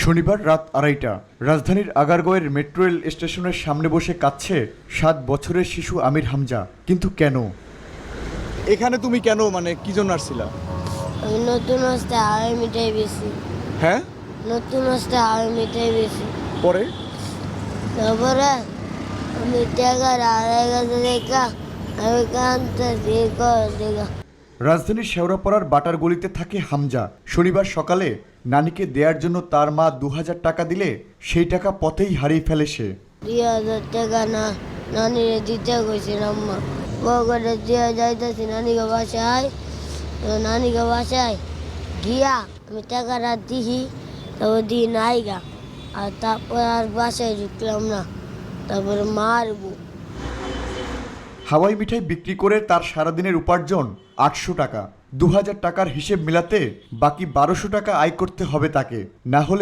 শনিবার রাত 2:30 রাজধানীর আগারগাঁওয়ের মেট্রো রেল স্টেশনের সামনে বসে কাঁদছে 7 বছরের শিশু আমির হামজা। কিন্তু কেন? এখানে তুমি কেন কি জন্য আসছিলা? আমি নতুন হস্তে হাওয়াই মিঠাই বেশি। হ্যাঁ, নতুন হস্তে হাওয়াই মিঠাই বেশি। পরে তারপরে আমি টাকার হারাই গেছে দেখা আমি কাঁদতেছি দেখা। রাজধানীর শেওড়াপাড়ার বাটার গলিতে থাকে হামজা। শনিবার সকালে নানিকে দেওয়ার জন্য তার মা 2000 টাকা দিলে সেই টাকা পথেই হারিয়ে ফেলে সে। 2000 টাকা না নানিরে দিতে কইছে আম্মা। বগরে দিয়ে যাইতেছি নানিকে বাসায়। তো নানিকে বাসায় গিয়া আমি টাকাটা দিহি, তারপর দিই নাই গা। আর তারপর আর বাসায় ঢুকলাম না, তারপরে মারবো। হাওয়াই মিঠাই বিক্রি করে তার সারাদিনের উপার্জন 800 টাকা। 2000 টাকার হিসেব মেলাতে বাকি 1200 টাকা আয় করতে হবে তাকে, না হলে